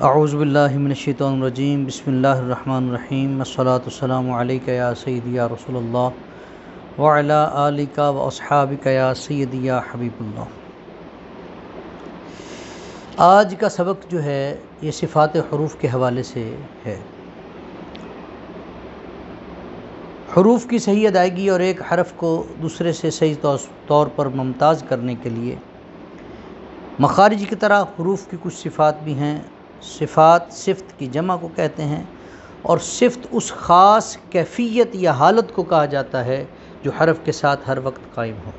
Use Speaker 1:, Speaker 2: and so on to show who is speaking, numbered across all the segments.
Speaker 1: اعوذ باللہ من الشیطان الرجیم بسم اللہ الرحمن الرحیم والصلاة والسلام علیک یا سیدی یا رسول اللہ وعلی آلک و اصحابک یا سیدی یا حبیب اللہ۔ آج کا سبق جو ہے یہ صفات حروف کے حوالے سے ہے۔ حروف کی صحیح ادائیگی اور ایک حرف کو دوسرے سے صحیح طور پر ممتاز کرنے کے لیے مخارج کی طرح حروف کی کچھ صفات بھی ہیں۔ صفات صفت کی جمع کو کہتے ہیں، اور صفت اس خاص کیفیت یا حالت کو کہا جاتا ہے جو حرف کے ساتھ ہر وقت قائم ہو۔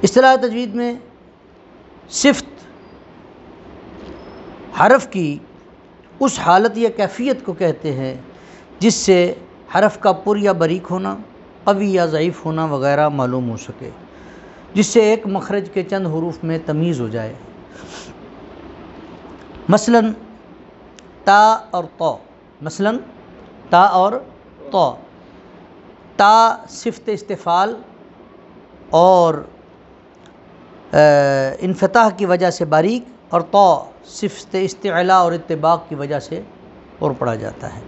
Speaker 1: اصطلاح تجوید میں صفت حرف کی اس حالت یا کیفیت کو کہتے ہیں جس سے حرف کا پر یا باریک ہونا، قوی یا ضعیف ہونا وغیرہ معلوم ہو سکے، جس سے ایک مخرج کے چند حروف میں تمیز ہو جائے۔ مثلاً تا اور طا، مثلاً تا اور طا۔ تا صفت استفعال اور انفتاح کی وجہ سے باریک، اور طا صفت استعلاء اور اطباق کی وجہ سے اور پڑھا جاتا ہے۔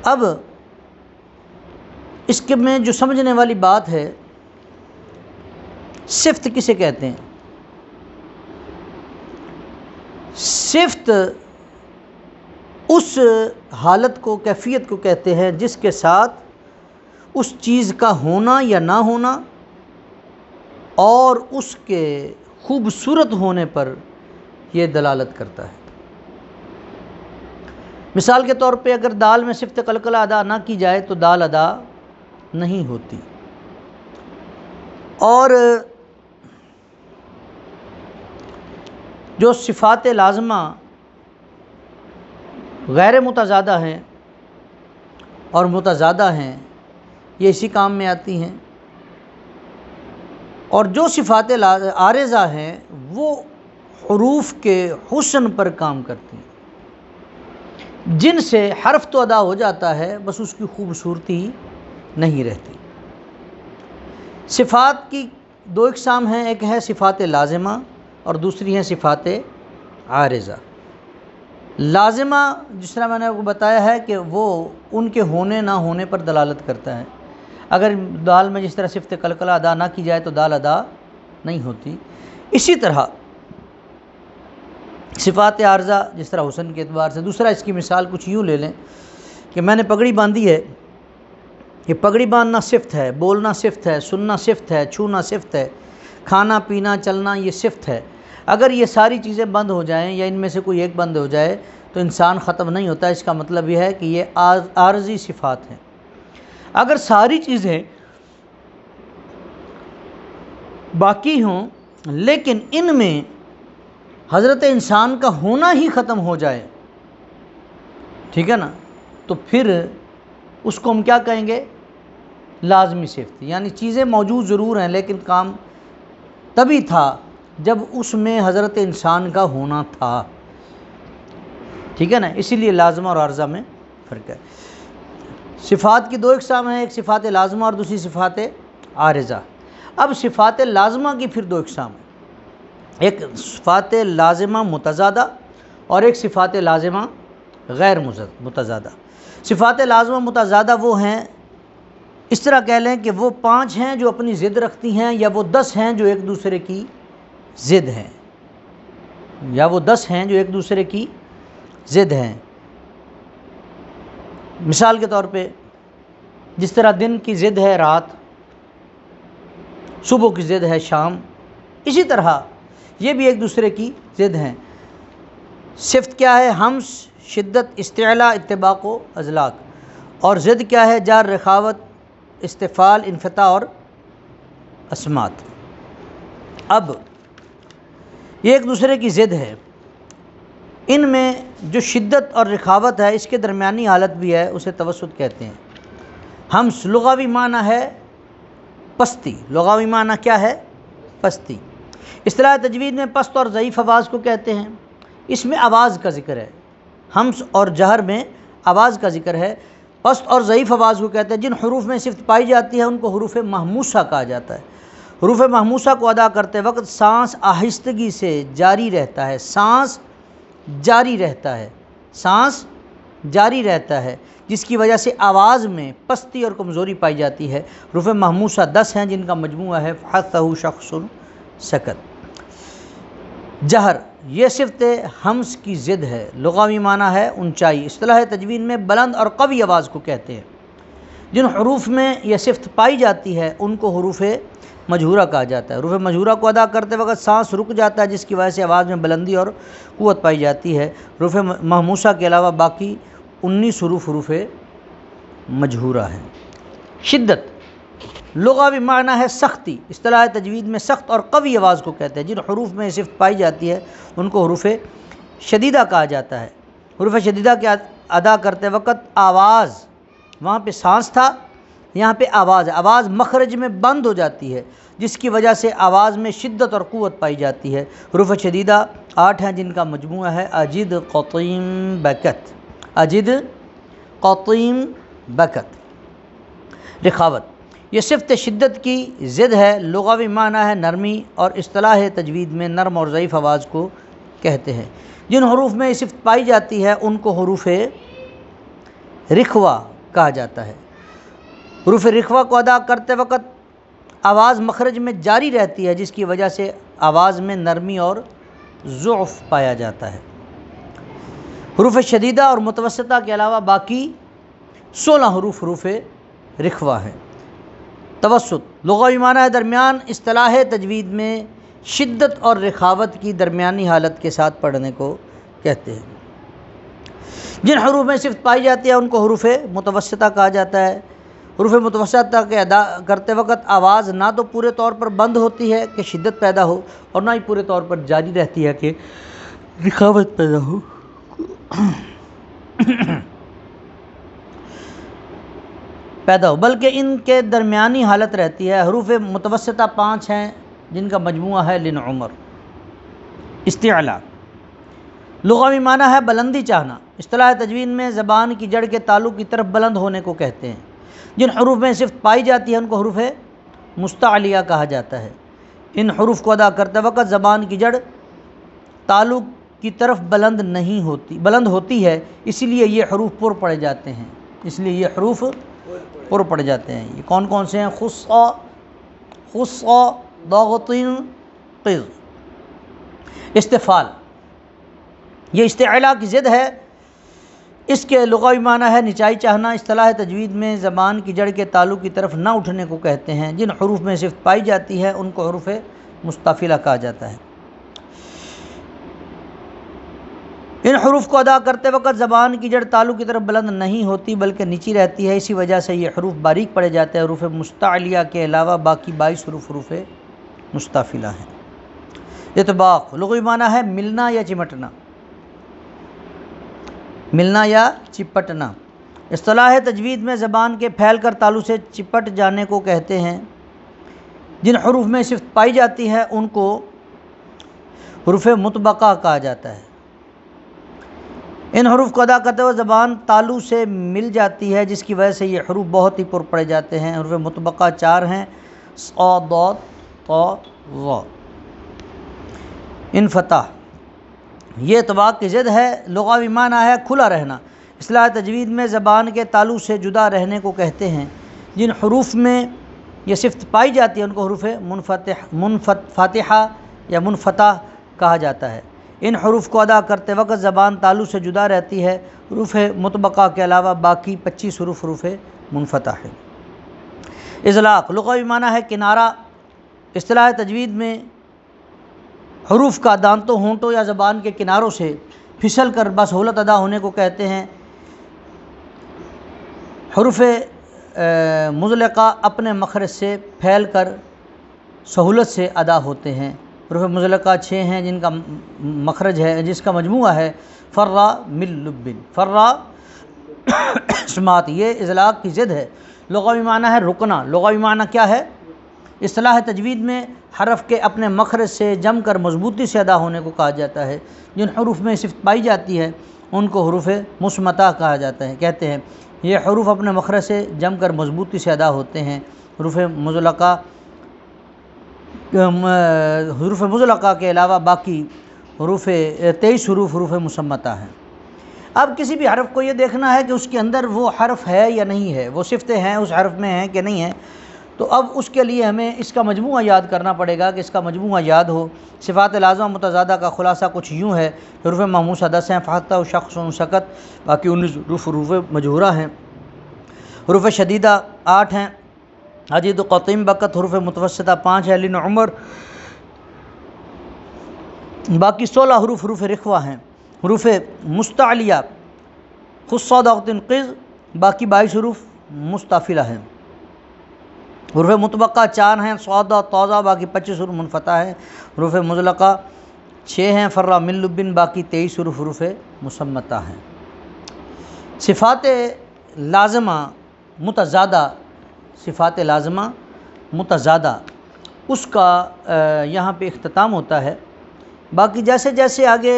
Speaker 1: اب اس کے میں جو سمجھنے والی بات ہے، صفت کسے کہتے ہیں؟ صفت اس حالت کو، کیفیت کو کہتے ہیں جس کے ساتھ اس چیز کا ہونا یا نہ ہونا اور اس کے خوبصورت ہونے پر یہ دلالت کرتا ہے۔ مثال کے طور پہ اگر دال میں صفت قلقلہ ادا نہ کی جائے تو دال ادا نہیں ہوتی۔ اور جو صفات لازمہ غیر متضادہ ہیں اور متضادہ ہیں، یہ اسی کام میں آتی ہیں، اور جو صفات عارضہ ہیں وہ حروف کے حسن پر کام کرتی ہیں، جن سے حرف تو ادا ہو جاتا ہے، بس اس کی خوبصورتی نہیں رہتی۔ صفات کی دو اقسام ہیں، ایک ہے صفات لازمہ اور دوسری ہیں صفات عارضہ۔ لازمہ جس طرح میں نے آپ کو بتایا ہے کہ وہ ان کے ہونے نہ ہونے پر دلالت کرتا ہے۔ اگر دال میں جس طرح صفت قلقلہ ادا نہ کی جائے تو دال ادا نہیں ہوتی۔ اسی طرح صفات عارضہ جس طرح حسن کے اعتبار سے، دوسرا اس کی مثال کچھ یوں لے لیں کہ میں نے پگڑی باندھی ہے، یہ پگڑی باندھنا صفت ہے، بولنا صفت ہے، سننا صفت ہے، چھونا صفت ہے، کھانا پینا چلنا یہ صفت ہے۔ اگر یہ ساری چیزیں بند ہو جائیں یا ان میں سے کوئی ایک بند ہو جائے تو انسان ختم نہیں ہوتا۔ اس کا مطلب یہ ہے کہ یہ عارضی صفات ہیں۔ اگر ساری چیزیں باقی ہوں لیکن ان میں حضرت انسان کا ہونا ہی ختم ہو جائے، ٹھیک ہے نا، تو پھر اس کو ہم کیا کہیں گے؟ لازمی صفت۔ یعنی چیزیں موجود ضرور ہیں لیکن کام تبھی تھا جب اس میں حضرت انسان کا ہونا تھا، ٹھیک ہے نا۔ اسی لیے لازمہ اور عارضہ میں فرق ہے۔ صفات کی دو اقسام ہیں، ایک صفات لازمہ اور دوسری صفات عارضہ۔ اب صفات لازمہ کی پھر دو اقسام ہیں، ایک صفات لازمہ متضادہ اور ایک صفات لازمہ غیر متضادہ۔ صفات لازمہ متضادہ وہ ہیں، اس طرح کہہ لیں کہ وہ 5 ہیں جو اپنی ضد رکھتی ہیں، یا وہ 10 ہیں جو ایک دوسرے کی ضد ہیں، یا وہ 10 ہیں جو ایک دوسرے کی ضد ہیں۔ مثال کے طور پہ جس طرح دن کی ضد ہے رات، صبح کی ضد ہے شام، اسی طرح یہ بھی ایک دوسرے کی ضد ہیں۔ صفت کیا ہے؟ ہمس، شدت، استعلاء، اطباق و اذلاق، اور ضد کیا ہے؟ جار، رخاوت، استفعال، انفتاح اور اسمات۔ اب یہ ایک دوسرے کی ضد ہے، ان میں جو شدت اور رخاوت ہے اس کے درمیانی حالت بھی ہے، اسے توسط کہتے ہیں۔ ہمس لغوی معنی ہے پستی، لغوی معنی کیا ہے؟ پستی۔ اصطلاح تجوید میں پست اور ضعیف آواز کو کہتے ہیں، اس میں آواز کا ذکر ہے، ہمس اور جہر میں آواز کا ذکر ہے۔ پست اور ضعیف آواز کو کہتے ہیں جن حروف میں صفت پائی جاتی ہے ان کو حروف محموسہ کہا جاتا ہے۔ حروف محموسہ کو ادا کرتے وقت سانس آہستگی سے جاری رہتا ہے، سانس جاری رہتا ہے جس کی وجہ سے آواز میں پستی اور کمزوری پائی جاتی ہے۔ حروف محموسہ 10 ہیں جن کا مجموعہ ہے فحثہ شخص سکت۔ جہر یہ صفت ہمس کی ضد ہے، لغوی معنی ہے اونچائی، اصطلاح تجوید میں بلند اور قوی آواز کو کہتے ہیں۔ جن حروف میں یہ صفت پائی جاتی ہے ان کو حروف مجہورہ کہا جاتا ہے۔ حروف مجہورہ کو ادا کرتے وقت سانس رک جاتا ہے جس کی وجہ سے آواز میں بلندی اور قوت پائی جاتی ہے۔ حروف محموسہ کے علاوہ باقی 19 حروف مجہورہ ہیں۔ شدت لغوی معنی ہے سختی، اصطلاح تجوید میں سخت اور قوی آواز کو کہتے ہیں۔ جن حروف میں یہ صفت پائی جاتی ہے ان کو حروف شدیدہ کہا جاتا ہے۔ حروف شدیدہ کے ادا کرتے وقت آواز، وہاں پہ سانس تھا، یہاں پہ آواز مخرج میں بند ہو جاتی ہے جس کی وجہ سے آواز میں شدت اور قوت پائی جاتی ہے۔ حروف شدیدہ 8 ہیں جن کا مجموعہ ہے اجد قطیم بکت، اجد قطیم بکت۔ رخاوت یہ صفت شدت کی ضد ہے، لغوی معنی ہے نرمی اور اصطلاح تجوید میں نرم اور ضعیف آواز کو کہتے ہیں۔ جن حروف میں یہ صفت پائی جاتی ہے ان کو حروف رخوہ کہا جاتا ہے۔ حروف رخوہ کو ادا کرتے وقت آواز مخرج میں جاری رہتی ہے جس کی وجہ سے آواز میں نرمی اور ضعف پایا جاتا ہے۔ حروف شدیدہ اور متوسطہ کے علاوہ باقی 16 حروف رخوہ ہیں۔ توسط لغوی معنی ہے درمیان، اصطلاح تجوید میں شدت اور رخاوت کی درمیانی حالت کے ساتھ پڑھنے کو کہتے ہیں۔ جن حروف میں صفت پائی جاتی ہے ان کو حروف متوسطہ کہا جاتا ہے۔ حروف متوسطہ کے ادا کرتے وقت آواز نہ تو پورے طور پر بند ہوتی ہے کہ شدت پیدا ہو اور نہ ہی پورے طور پر جاری رہتی ہے کہ رخاوت پیدا ہو۔ بلکہ ان کے درمیانی حالت رہتی ہے۔ حروف متوسطہ 5 ہیں جن کا مجموعہ ہے لن عمر۔ استعلاء لغوی معنی ہے بلندی چاہنا، اصطلاح تجوید میں زبان کی جڑ کے تعلق کی طرف بلند ہونے کو کہتے ہیں۔ جن حروف میں صفت پائی جاتی ہے ان کو حروف مستعلیہ کہا جاتا ہے۔ ان حروف کو ادا کرتے وقت زبان کی جڑ تعلق کی طرف بلند ہوتی ہے، اسی لیے یہ حروف پر پڑے جاتے ہیں۔ یہ کون کون سے ہیں؟ خصا ضاغط قز۔ استفال یہ استعلاء کی ضد ہے، اس کے لغوی معنی ہے نچائی چاہنا، اصطلاح تجوید میں زبان کی جڑ کے تعلق کی طرف نہ اٹھنے کو کہتے ہیں۔ جن حروف میں صفت پائی جاتی ہے ان کو حروف مستفیلہ کہا جاتا ہے۔ ان حروف کو ادا کرتے وقت زبان کی جڑ تعلق کی طرف بلند نہیں ہوتی بلکہ نیچی رہتی ہے، اسی وجہ سے یہ حروف باریک پڑے جاتے ہیں۔ حروف مستعلیہ کے علاوہ باقی 22 حروف مستفیلہ ہیں۔ اطباق لغوی معنی ہے ملنا یا چپٹنا، اصطلاح تجوید میں زبان کے پھیل کر تالو سے چپٹ جانے کو کہتے ہیں۔ جن حروف میں صفت پائی جاتی ہے ان کو حروف مطبقہ کہا جاتا ہے۔ ان حروف کو ادا کرتے ہوئے زبان تالو سے مل جاتی ہے جس کی وجہ سے یہ حروف بہت ہی پر پڑے جاتے ہیں۔ حروف مطبقہ 4 ہیں، ص، ض، ط، ظ۔ انفتاح یہ اطباق کی ضد ہے، لغوی معنی ہے کھلا رہنا، اصطلاح تجوید میں زبان کے تالو سے جدا رہنے کو کہتے ہیں۔ جن حروف میں یہ صفت پائی جاتی ہے ان کو حروف فاتحہ یا منفتح کہا جاتا ہے۔ ان حروف کو ادا کرتے وقت زبان تالو سے جدا رہتی ہے۔ حروف مطبقہ کے علاوہ باقی 25 حروف منفتح ہیں۔ اطلاق لغوی معنی ہے کنارہ، اصطلاح تجوید میں حروف کا دانتوں، ہونٹوں یا زبان کے کناروں سے پھسل کر بسہولت ادا ہونے کو کہتے ہیں۔ حروف مزلقہ اپنے مخرج سے پھیل کر سہولت سے ادا ہوتے ہیں۔ حروف مزلقہ 6 ہیں جن کا مخرج ہے، جس کا مجموعہ ہے فرا من لب، فرا سماعت۔ یہ اطلاق کی ضد ہے، لغوی معنی ہے رکنا، لغوی معنی کیا ہے؟ اصطلاح تجوید میں حرف کے اپنے مخرج سے جم کر مضبوطی سے ادا ہونے کو کہا جاتا ہے۔ جن حروف میں صفت پائی جاتی ہے ان کو حروف مصمتہ کہا جاتا ہے، کہتے ہیں۔ یہ حروف اپنے مخرج سے جم کر مضبوطی سے ادا ہوتے ہیں۔ حروف مزلقہ حروف مزلقہ کے علاوہ باقی 23 حروف حروف مسمتہ ہیں۔ اب کسی بھی حرف کو یہ دیکھنا ہے کہ اس کے اندر وہ حرف ہے یا نہیں ہے، وہ صفتیں ہیں اس حرف میں ہیں کہ نہیں ہیں، تو اب اس کے لیے ہمیں اس کا مجموعہ یاد کرنا پڑے گا کہ اس کا مجموعہ یاد ہو۔ صفات لازمہ متضادہ کا خلاصہ کچھ یوں ہے: حروف ماموسہ 10 ہیں، فحتہ شخص سکت، باقی 19 حروف مجہورہ ہیں۔ حروف شدیدہ 8 ہیں، عدید قطیم بکت۔ حروف متوسطہ 5 ہیں، لن عمر، باقی 16 حروف حروف رخوہ ہیں۔ حروف مستعلیہ خص ضغط قز، باقی 22 حروف مستعفلہ ہیں۔ حروف مطبقہ 4 ہیں، صاد طاء، باقی 25 حروف منفتح ہیں۔ حروف مزلقہ 6 ہیں، فرہ من لبن، باقی 23 حروف حروف مسمتہ ہیں۔ صفات لازمہ متضادہ، صفات لازمہ متضادہ اس کا یہاں پہ اختتام ہوتا ہے۔ باقی جیسے جیسے آگے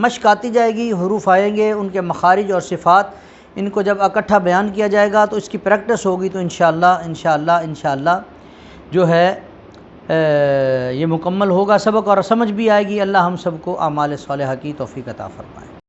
Speaker 1: مشق آتی جائے گی، حروف آئیں گے، ان کے مخارج اور صفات، ان کو جب اکٹھا بیان کیا جائے گا تو اس کی پریکٹس ہوگی، تو انشاءاللہ جو ہے یہ مکمل ہوگا سبق اور سمجھ بھی آئے گی۔ اللہ ہم سب کو اعمال صالحہ کی توفیق عطا فرمائے۔